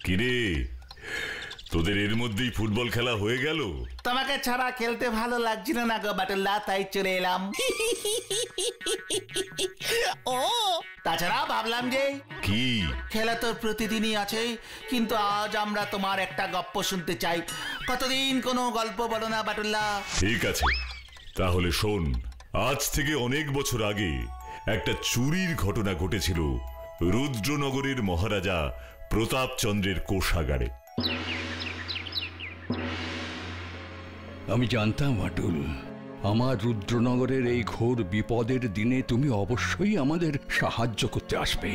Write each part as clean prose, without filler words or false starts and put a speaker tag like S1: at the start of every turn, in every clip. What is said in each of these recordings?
S1: কিরে, তোদের এর মধ্যেই ফুটবল খেলা হয়ে গেল?
S2: তোমাকে ছাড়া খেলতে ভালো লাগছিল না গো বাটুল্লা, তাই চলে এলাম।
S3: ও
S2: তাছাড়া ভাবলাম যে
S1: কি
S2: খেলা তো প্রতিদিনই আছে, কিন্তু আজ আমরা তোমার একটা গল্প শুনতে চাই। কতদিন কোনো গল্প বলো না বাটুল্লা।
S1: ঠিক আছে, তাহলে শোন। আজ থেকে অনেক বছর আগে একটা চুরির ঘটনা ঘটেছিল রুদ্রনগরের মহারাজা প্রতাপচন্দ্রের কোষাগারে।
S4: আমি জানতাম বাটুল, আমার রুদ্রনগরের এই ঘোর বিপদের দিনে তুমি অবশ্যই আমাদের সাহায্য করতে আসবে।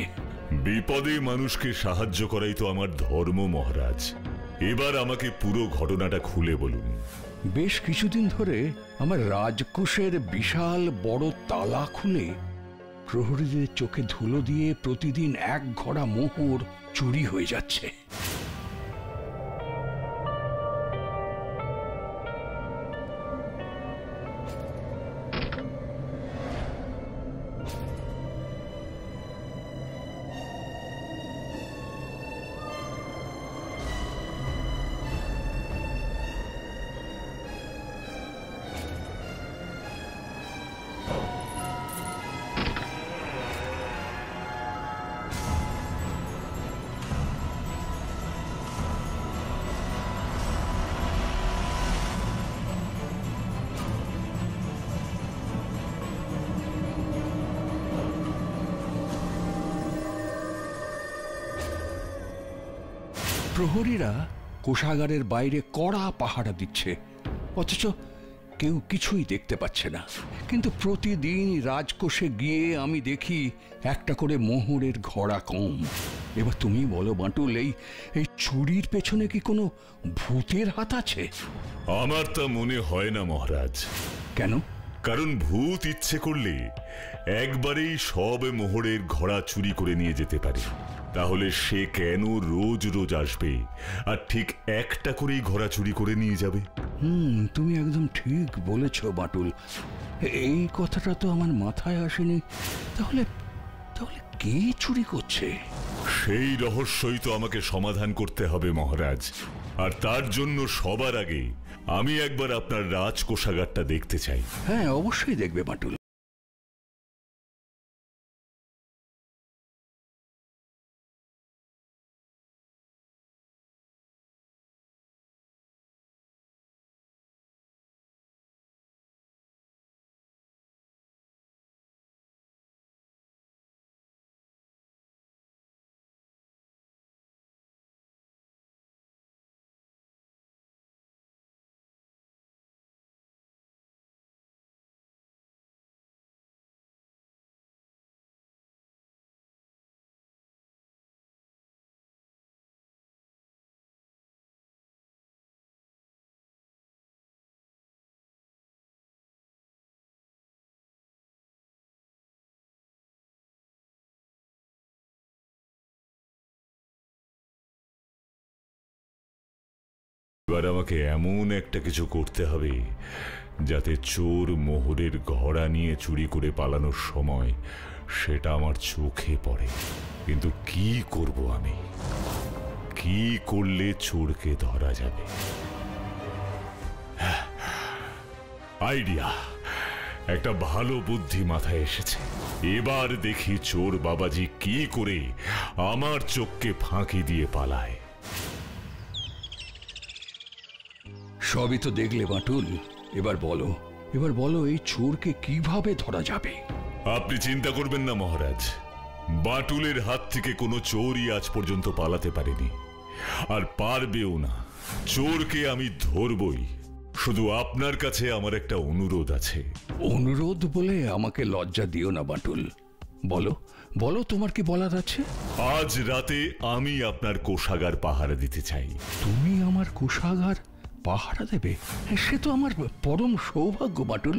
S1: বিপদে মানুষকে সাহায্য করাই তো আমার ধর্ম মহারাজ। এবার আমাকে পুরো ঘটনাটা খুলে বলুন।
S4: বেশ কিছুদিন ধরে আমার রাজকোষের বিশাল বড় তালা খুলে প্রহরীদের চোখে ধুলো দিয়ে প্রতিদিন এক ঘড়া মোহর চুরি হয়ে যাচ্ছে। প্রহরীরা কোষাগারের বাইরে কড়া পাহারা দিচ্ছে, অথচ কেউ কিছুই দেখতে পাচ্ছে না। কিন্তু প্রতিদিন রাজকোষে গিয়ে আমি দেখি একটা করে মোহরের ঘড়া কম। এবার তুমি বলো বাটুল, এই চুরির পেছনে কি কোনো ভূতের হাত আছে?
S1: আমার তা মনে হয় না মহারাজ।
S4: কেন?
S1: কারণ ভূত ইচ্ছে করলে একবারেই সব মোহরের ঘোড়া চুরি করে নিয়ে যেতে পারে। তাহলে সে কেন রোজ রোজ আসবে আর ঠিক একটা করেই ঘোড়া চুরি করে নিয়ে যাবে?
S4: তুমি একদম ঠিক বলেছ বাটুল, এই কথাটা তো আমার মাথায় আসেনি। তাহলে তাহলে কে চুরি করছে?
S1: সেই রহস্যই তো আমাকে সমাধান করতে হবে মহারাজ। আর তার জন্য সবার আগে আমি একবার আপনার রাজকোষাগারটা দেখতে চাই।
S4: হ্যাঁ, অবশ্যই দেখবে বাটুল।
S1: এবার আমাকে এমন একটা কিছু করতে হবে যাতে চোর মোহরের ঘোড়া নিয়ে চুরি করে পালানোর সময় সেটা আমার চোখে পড়ে। কিন্তু কি করব আমি? কি করলে চোরকে ধরা যাবে? আইডিয়া! একটা ভালো বুদ্ধি মাথায় এসেছে। এবার দেখি চোর বাবাজি কি করে আমার চোখকে ফাঁকি দিয়ে পালায়।
S4: সবই তো দেখলে বাটুল, এবার বলো এই চোরকে কিভাবে ধরা যাবে?
S1: আপনি চিন্তা করবেন না মহারাজ, বাটুলের হাত থেকে কোনো চোরই আজ পর্যন্ত পালাতে পারেনি, আর পারবেও না। চোরকে আমি ধরবই। শুধু আপনার কাছে আমার একটা অনুরোধ আছে।
S4: অনুরোধ বলে আমাকে লজ্জা দিও না বাটুল, বলো তোমার কি বলার আছে?
S1: আজ রাতে আমি আপনার কোষাগার পাহারা দিতে চাই।
S4: তুমি আমার কোষাগার পাহারা দেবে? সে তো আমার পরম সৌভাগ্য বাটুল।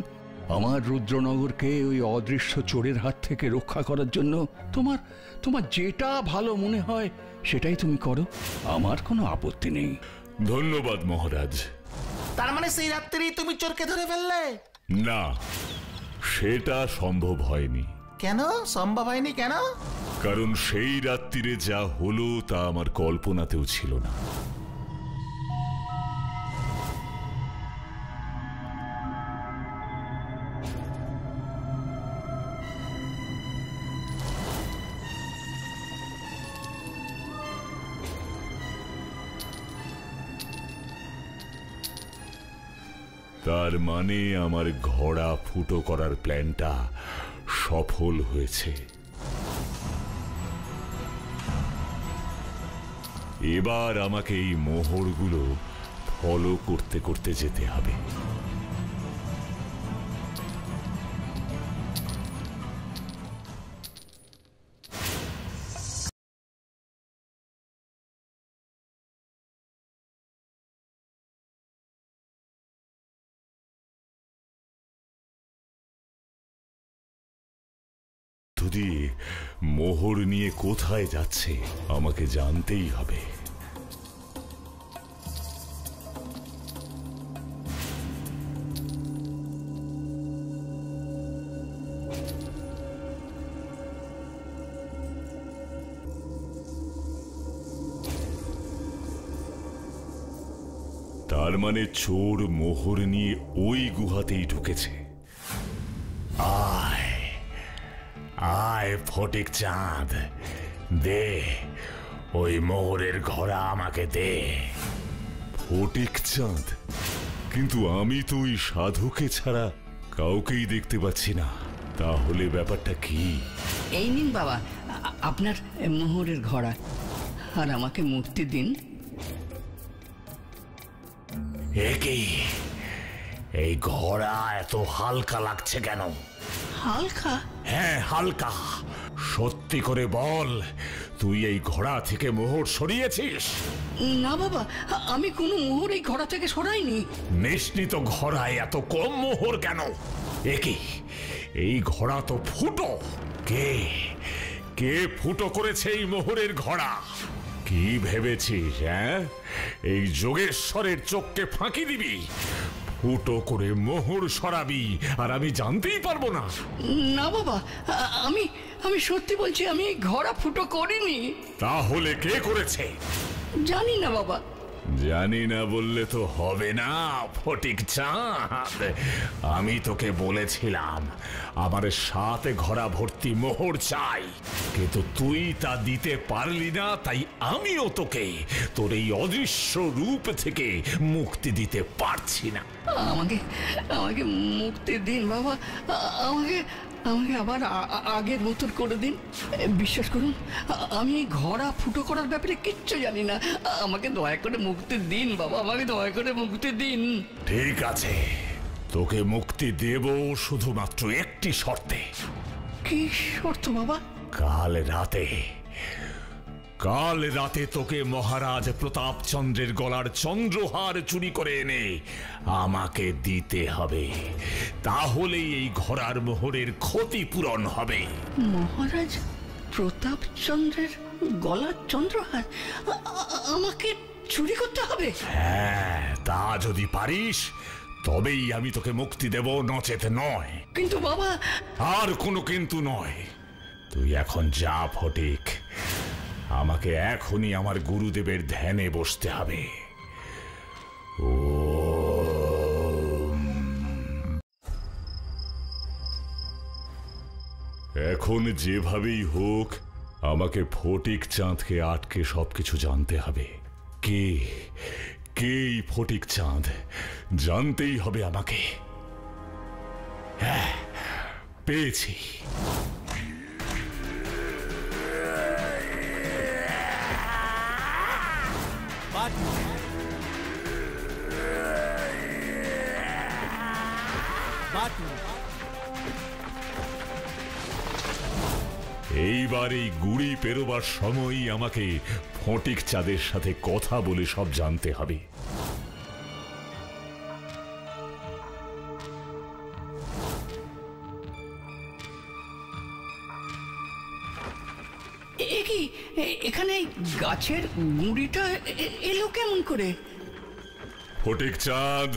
S4: আমার রুদ্রনগরকে ওই অদৃশ্য চোরের হাত থেকে রক্ষা করার জন্য তোমার যেটা ভালো মনে হয় সেটাই তুমি করো, আমার কোনো আপত্তি নেই।
S1: ধন্যবাদ মহারাজ।
S2: তার মানে সেই রাত্রেই তুমি চোরকে ধরে ফেললে?
S1: না, সেটা সম্ভব হয়নি।
S2: কেন সম্ভব হয়নি? কেন?
S1: কারণ সেই রাত্রিরে যা হলো তা আমার কল্পনাতেও ছিল না। তার মানে আমার ঘোড়া ফুটো করার প্ল্যানটা সফল হয়েছে। এবার আমাকে এই মোহরগুলো ফলো করতে করতে যেতে হবে। যদি মোহর নিয়ে কোথায় যাচ্ছে আমাকে জানতেই হবে। তার মানে চোর মোহর নিয়ে ওই গুহাতেই ঢুকেছে। আয় আয় ফটিক চাঁদ, দে ওই মোহরের ঘোড়া আমাকে দে। ফটিক চাঁদ? কিন্তু আমি তো ওই সাধুকে ছাড়া কাউকেই দেখতে পাচ্ছি না, তাহলে ব্যাপারটা কি?
S3: এই নিন বাবা আপনার মোহরের ঘোড়া, আর আমাকে মুক্তি দিন।
S1: একই এই ঘোড়া এত হালকা লাগছে কেন?
S3: হালকা?
S1: হ্যাঁ হালকা। সত্যি করে বল, তুই এই ঘোড়া থেকে মোহর সরিয়েছিস?
S3: না বাবা, আমি কোনো মোহর এই ঘোড়া থেকে সরাইনি।
S1: নিশ্চিত ঘোড়ায় এত কম মোহর কেন? একই এই ঘোড়া তো ফুটো। কে কে ফুটো করেছে এই মোহরের ঘোড়া? কি ভেবেছিস হ্যাঁ, এই যোগেশ্বরের চোখকে ফাঁকি দিবি, ফুটো করে মোহর সরাবি আর আমি জানতেই পারবো না?
S3: না বাবা, আমি আমি সত্যি বলছি, আমি ঘোড়া ফুটো করিনি।
S1: তাহলে কে করেছে?
S3: জানি না বাবা।
S1: জানি না বললে তো হবে না ফটিক চাঁদ। আমি তোকে বলেছিলাম আমার সাথে ঘোড়া ভর্তি মোহর চাই, কিন্তু তুই তা দিতে পারলি না, তাই আমিও তোকে তোর এই অদৃশ্য রূপ থেকে মুক্তি দিতে পারছি না।
S3: আমাকে আমাকে মুক্তি দিন বাবা, আমাকে আমাকে আবার আগের মতন করে দিন। বিশ্বাস করুন, আমি এই ঘোড়া ফুটো করার ব্যাপারে কিচ্ছু জানি না। আমাকে দয়া করে মুক্তি দিন বাবা, আমাকে দয়া করে মুক্তি দিন।
S1: ঠিক আছে, তোকে মুক্তি দেব, শুধুমাত্র একটি শর্তে।
S3: কি শর্ত বাবা?
S1: কাল রাতে তোকে মহারাজ প্রতাপচন্দ্রের গলার চন্দ্রহার চুরি করে এনে আমাকে দিতে হবে, তাহলেই এই ঘোড়ার মোহরের ক্ষতিপূরণ হবে।
S3: মহারাজ প্রতাপচন্দ্রের গলার চন্দ্রহার আমাকে চুরি করতে হবে?
S1: হ্যাঁ, তা যদি পারিস তবেই আমি তোকে মুক্তি দেব, নচেত নয়।
S3: কিন্তু বাবা।
S1: আর কোনো কিন্তু নয়। তুই এখন যা ফটিক, আমাকে এখনই আমার গুরুদেবের ধ্যানে বসতে হবে। এখন যেভাবেই হোক আমাকে ফটিক চাঁদকে আটকে সবকিছু জানতে হবে। কে কে ফটিক চাঁদ জানতেই হবে আমাকে। হ্যাঁ, পেয়েছি। এইবার এই গুড়ি পেরোবার সময়ই আমাকে ফটিক চাঁদের সাথে কথা বলে সব জানতে হবে।
S3: এখানে গাছের গুঁড়িটা এলো কেমন করে?
S1: ফটিক চাঁদ,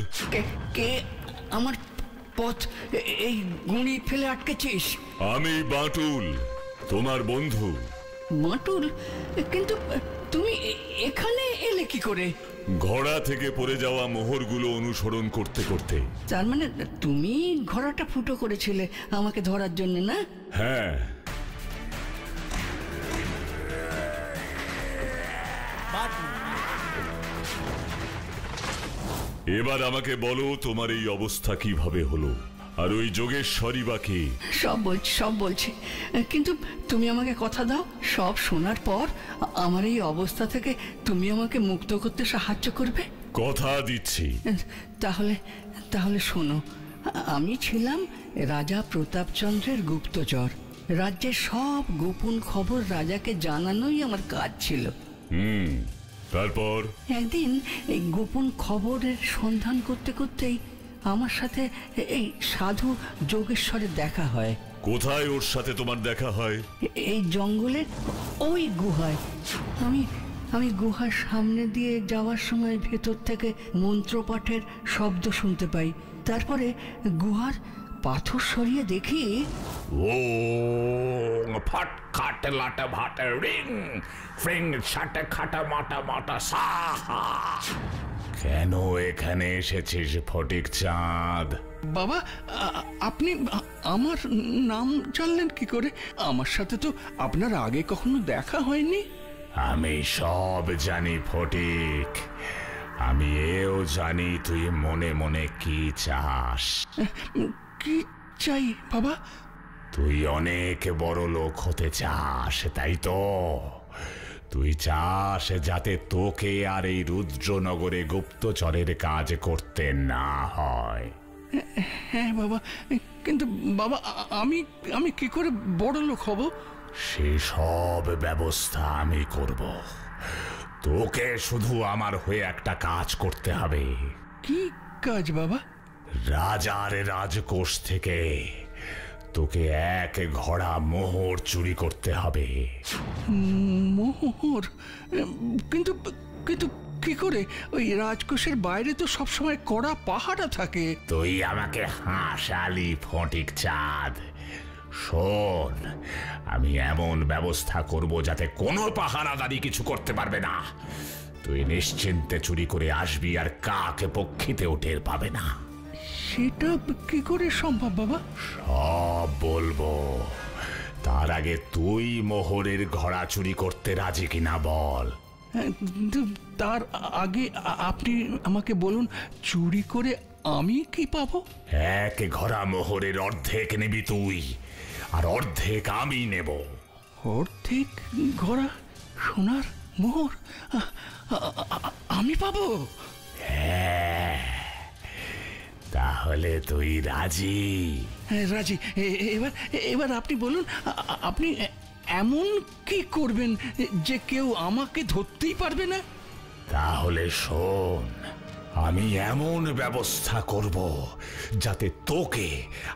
S3: কে আমার পথ এই গুঁড়ি ফেলে আটকেছিস?
S1: আমি বাটুল, তোমার বন্ধু।
S3: বাঁটুল, কিন্তু তুমি এখানে এলে কি করে?
S1: ঘোড়া থেকে পড়ে যাওয়া মোহরগুলো অনুসরণ করতে করতে।
S3: তার মানে তুমি ঘোড়াটা ফুটো করেছিলে আমাকে ধরার জন্য, না?
S1: হ্যাঁ। এবার আমাকে বলো তোমার এই অবস্থা কিভাবে হলো, আর ওই যোগেশ্বরী বা কে?
S3: সব বলছি, কিন্তু তুমি আমাকে কথা দাও, সব শোনার পর আমার এই অবস্থা থেকে তুমি আমাকে মুক্ত করতে সাহায্য করবে।
S1: কথা দিচ্ছি।
S3: তাহলে শোনো, আমি ছিলাম রাজা প্রতাপচন্দ্রের গুপ্তচর। রাজ্যের সব গোপন খবর রাজাকে জানানোই আমার কাজ ছিল।
S1: তারপর
S3: একদিন এই গোপন খবরের সন্ধান করতে করতেই আমার সাথে এই সাধু যোগেশ্বরের দেখা হয়।
S1: কোথায় ওর সাথে তোমার দেখা হয়?
S3: এই জঙ্গলের ওই গুহায়। আমি গুহার সামনে দিয়ে যাওয়ার সময় ভেতর থেকে মন্ত্রপাঠের শব্দ শুনতে পাই। তারপরে গুহার পাথর সরিয়ে দেখি,
S1: ও ফট খাট লাটা ভাটা রিং ফ্রিং ছাটা খাটা মাটা মাটা সাহা। কেন এখানে এসেছিস ফটিক চাঁদ?
S4: বাবা, আপনি আমার নাম জানলেন কি করে? আমার সাথে তো আপনার আগে কখনো দেখা হয়নি।
S1: আমি সব জানি ফটিক, আমি এও জানি তুই মনে মনে কি চাস।
S4: কি চাই বাবা?
S1: তুই অনেক বড় লোক হতে চাস, তাই তো? তুই চাস যাতে তোকে আর এই রুদ্রনগরে গুপ্তচরের কাজ করতে না হয়।
S4: হ্যাঁ বাবা, কিন্তু বাবা আমি কি করে বড় লোক হব?
S1: সে সব ব্যবস্থা আমি করব। তোকে শুধু আমার হয়ে একটা কাজ করতে হবে।
S4: কি কাজ বাবা?
S1: রাজার রাজকোষ থেকে তোকে এক ঘোড়া মোহর চুরি করতে হবে।
S4: মোহর? কিন্তু কিন্তু কি করে? ওই রাজকোষের বাইরে তো সবসময় কড়া পাহারা থাকে।
S1: তুই আমাকে হাসালি ফটিক চাঁদ। শোন, আমি এমন ব্যবস্থা করব যাতে কোনো পাহারাদারি কিছু করতে পারবে না। তুই নিশ্চিন্তে চুরি করে আসবি, আর কাকে পক্ষিতেও টের পাবে না।
S4: সেটা কি করে সম্ভব বাবা?
S1: সব বলবো, তার আগে তুই মোহরের ঘোড়া চুরি করতে রাজি কিনা বল।
S4: তার আগে আপনি আমাকে বলুন, চুরি করে আমি কি পাবো?
S1: এক ঘোড়া মোহরের অর্ধেক নিবি তুই, আর অর্ধেক আমি নেব।
S4: অর্ধেক ঘোড়া সোনার মোহর আমি পাবো?
S1: হ্যাঁ, তাহলে তুই রাজি?
S4: রাজি। এবার আপনি বলুন, আপনি এমন কি করবেন যে কেউ আমাকে ধরতেই পারবে না?
S1: তাহলে শোন, আমি এমন ব্যবস্থা করব যাতে তোকে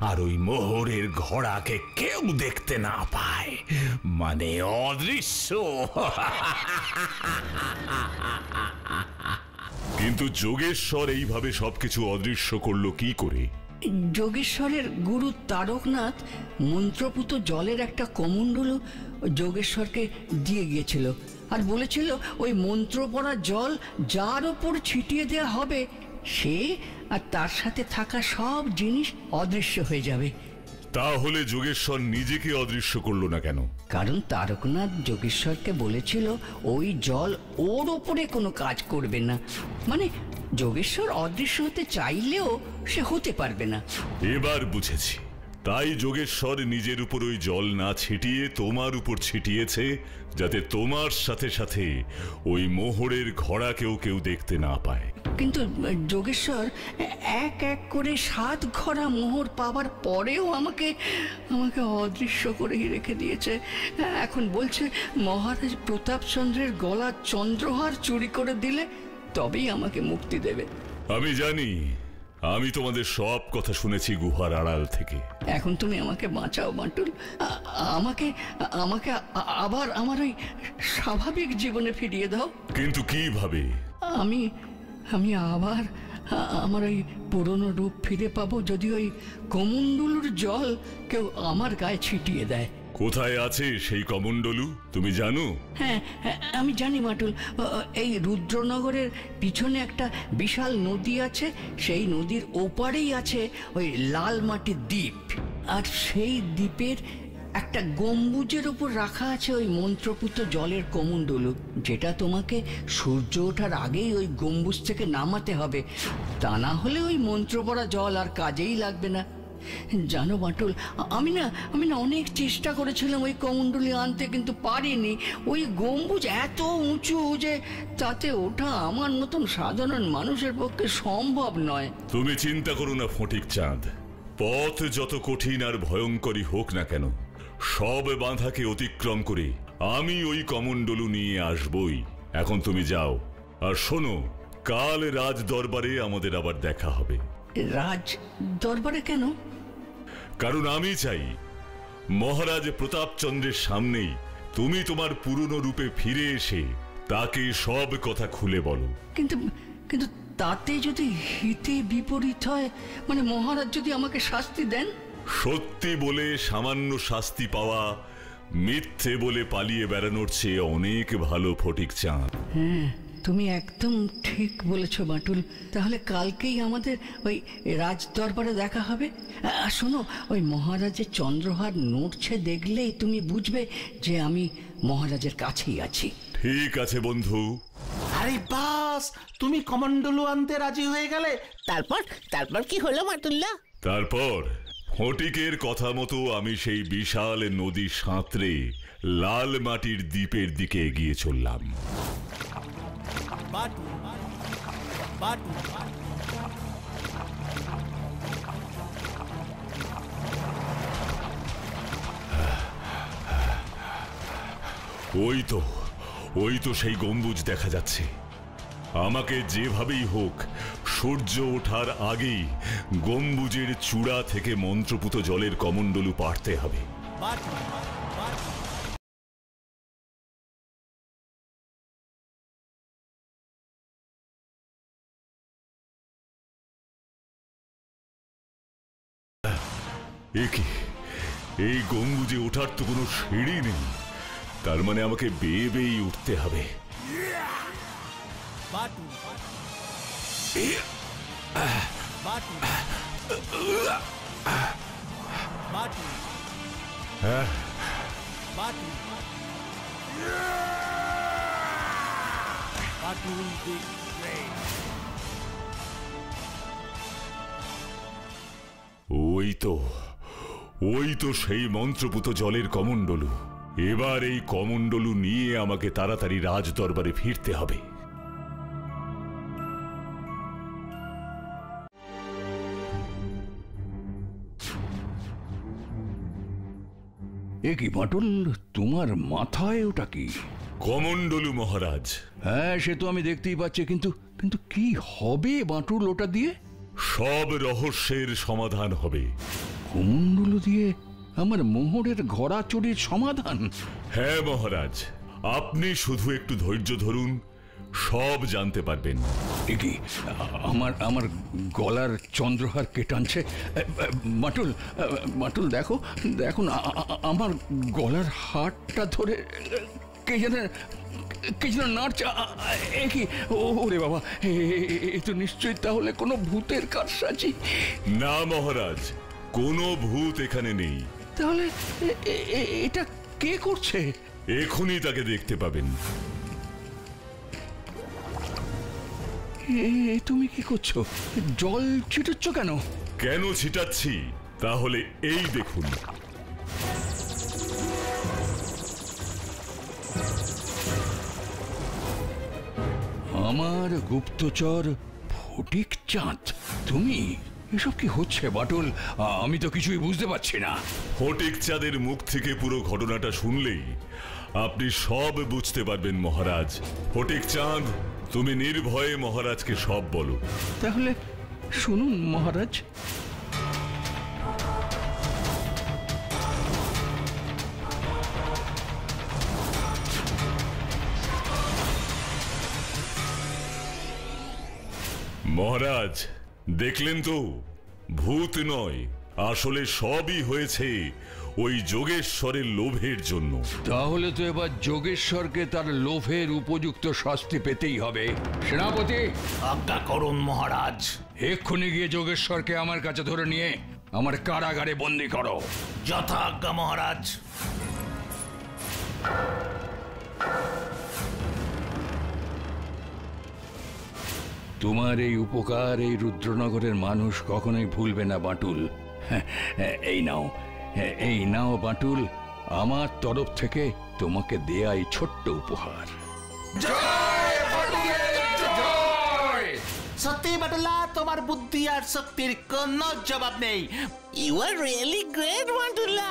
S1: আর ওই মোহরের ঘোড়াকে কেউ দেখতে না পায়, মানে অদৃশ্য। কিন্তু যোগেশ্বর এইভাবে সবকিছু অদৃশ্য করলো কি করে?
S3: যোগেশ্বরের গুরু তারকনাথ মন্ত্রপুত জলের একটা কমণ্ডলু যোগেশ্বরকে দিয়ে গিয়েছিল, আর বলেছিল ওই মন্ত্র পড়া জল যার ওপর ছিটিয়ে দেওয়া হবে সে আর তার সাথে থাকা সব জিনিস অদৃশ্য হয়ে যাবে।
S1: তাহলে যোগেশ্বর নিজেকে অদৃশ্য করলো না কেন?
S3: কারণ তারকনাথ যোগেশ্বরকে বলেছিল ওই জল ওর ওপরে কোনো কাজ করবে না, মানে যোগেশ্বর অদৃশ্য হতে চাইলেও সে হতে পারবে না।
S1: এবার বুঝেছি, তাই যোগেশ্বর নিজের উপর ওই জল না ছিটিয়ে তোমার উপর ছিটিয়েছে, যাতে তোমার সাথে সাথে ওই মোহরের ঘোড়াকেও কেউ দেখতে না পায়।
S3: কিন্তু যোগেশ্বর এক এক করে 7 ঘোড়া মোহর পাওয়ার পরেও আমাকে অদৃশ্য করেই রেখে দিয়েছে। এখন বলছে মহারাজ প্রতাপচন্দ্রের গলার চন্দ্রহার চুরি করে দিলে তবেই আমাকে মুক্তি দেবে।
S1: আমি জানি, আমি তোমাদের সব কথা শুনেছি গুহার আড়াল থেকে।
S3: এখন তুমি আমাকে বাঁচাও বাঁটুল, আমাকে আবার আমার ওই স্বাভাবিক জীবনে ফিরিয়ে দাও।
S1: কিন্তু কিভাবে?
S3: আমি আবার আমার ওই পুরনো রূপ ফিরে পাবো যদি ওই কমণ্ডলুর জল কেউ আমার গায়ে ছিটিয়ে দেয়।
S1: কোথায় আছে সেই কমণ্ডলু তুমি জানো?
S3: হ্যাঁ হ্যাঁ, আমি জানি বাটুল। এই রুদ্রনগরের পিছনে একটা বিশাল নদী আছে, সেই নদীর ওপারেই আছে ওই লাল মাটির দ্বীপ, আর সেই দ্বীপের একটা গম্বুজের উপর রাখা আছে ওই মন্ত্রপুত জলের কমণ্ডলু, যেটা তোমাকে সূর্য ওঠার আগেই ওই গম্বুজ থেকে নামাতে হবে, তা না হলে ওই মন্ত্র পড়া জল আর কাজেই লাগবে না। জানো বাটুল, আমি না অনেক চেষ্টা করেছিলাম ওই কমণ্ডলী আনতে, কিন্তু পারিনি। ওই গম্বুজ এত উঁচু যে তাতে ওঠা আমার মতন সাধারণ মানুষের পক্ষে সম্ভব নয়।
S1: তুমি চিন্তা করো না ফটিক চাঁদ, পথ যত কঠিন আর ভয়ঙ্করই হোক না কেন, সব বাধাকে অতিক্রম করে আমি ওই কমণ্ডলু নিয়ে আসবই। এখন তুমি যাও, আর শোনো, কাল রাজ দরবারে আমাদের আবার দেখা হবে।
S3: রাজ দরবারে কেন?
S1: কারণ আমি চাই মহারাজ প্রতাপচন্দ্রের সামনেই তুমি তোমার পুরনো রূপে ফিরে এসে তাকে সব কথা খুলে বলো।
S3: কিন্তু কিন্তু তাতে যদি হিতে বিপরীত হয়, মানে মহারাজ যদি আমাকে শাস্তি দেন?
S1: সত্যি বলে সামান্য শাস্তি পাওয়া মিথ্যে বলে পালিয়ে বেড়ানোর চেয়ে অনেক ভালো ফটিক চাঁদ।
S3: হ্যাঁ, তুমি একদম ঠিক বলেছ বাটুল। তাহলে কালকেই আমাদের ওই রাজ দরবারে দেখা হবে। আর শোনো, ওই মহারাজের চন্দ্রহার নড়ছে দেখলেই তুমি বুঝবে যে আমি মহারাজের কাছেই আছি।
S1: ঠিক আছে বন্ধু।
S2: আরে বাস, তুমি কমণ্ডলু আনতে রাজি হয়ে গেলে?
S5: তারপর তারপর কি হলো মাতুল্লা?
S1: তারপর ফটিকের কথা মতো আমি সেই বিশাল নদী সাঁতরে লাল মাটির দ্বীপের দিকে এগিয়ে চললাম। ওই তো সেই গম্বুজ দেখা যাচ্ছে। আমাকে যেভাবেই হোক সূর্য ওঠার আগেই গম্বুজের চূড়া থেকে মন্ত্রপুত জলের কমণ্ডলু পাড়তে হবে। এই গম্বুজে ওঠার তো কোনো সিঁড়ি নেই, তার মানে আমাকে বেয়ে বেয়েই উঠতে হবে। ওই তো সেই মন্ত্রপুত জলের কমণ্ডলু। এবার এই কমণ্ডলু নিয়ে আমাকে তাড়াতাড়ি রাজ দরবারে ফিরতে হবে।
S4: এ কি বাটুল, তোমার মাথায় ওটা কি?
S1: কমণ্ডলু মহারাজ।
S4: হ্যাঁ, সে তো আমি দেখতেই পাচ্ছি, কিন্তু কিন্তু কি হবে বাটুল ওটা দিয়ে?
S1: সব রহস্যের সমাধান হবে।
S4: কমণ্ডলু দিয়ে আমার মোহরের ঘোড়াচড়ির সমাধান?
S1: হ্যাঁ মহারাজ, আপনি শুধু একটু ধৈর্য ধরুন, সব জানতে পারবেন।
S4: কি আমার গলার চন্দ্রহার কে টানছে? বাটুল, বাটুল দেখো দেখো না, আমার গলার হারটা ধরে কে যেন নাড়ছে। কি ওরে বাবা, এ তো নিশ্চয়ই তাহলে কোনো ভূতের কারসাজি।
S1: না মহারাজ, কোনো ভূত এখানে নেই।
S4: তাহলে এটা কে করছে?
S1: এখনই তাকে দেখতে পাবেন।
S4: তুমি কি করছো? জল ছিটাচ্ছ কেন?
S1: কেন ছিটাচ্ছি তাহলে এই দেখুন।
S4: আমার গুপ্তচর ফটিক চাঁদ, তুমি? এসব কি হচ্ছে বাটুল? আমি তো কিছুই বুঝতে পারছি না।
S1: ফটিক চাঁদের মুখ থেকে পুরো ঘটনাটা শুনলেই আপনি সব বুঝতে পারবেন মহারাজ। ফটিক চাঁদ, তুমি নির্ভয়ে মহারাজকে সব বলো।
S4: তাহলে শুনুন মহারাজ।
S1: মহারাজ, দেখলেন তো, ভূত নয়, আসলে সবই হয়েছে ওই যোগেশ্বরের লোভের জন্য।
S4: তাহলে তো এবার যোগেশ্বরকে তার লোভের উপযুক্ত শাস্তি পেতেই হবে। সেনাপতি,
S2: আজ্ঞা করুন মহারাজ।
S4: এক্ষুনি গিয়ে যোগেশ্বরকে আমার কাছে ধরে নিয়ে আমার কারাগারে বন্দি করো।
S2: যথা আজ্ঞা মহারাজ।
S4: তোমার এই উপকার এই রুদ্রনগরের মানুষ কখনোই ভুলবে না বাটুল। এই নাও বাটুল, আমার তরফ থেকে তোমাকে দেয়া এই ছোট্ট উপহার।
S2: সত্যি বাটুল্লা, তোমার বুদ্ধি আর শক্তির কোনো জবাব নেই।
S5: You are really great বাটুল্লা।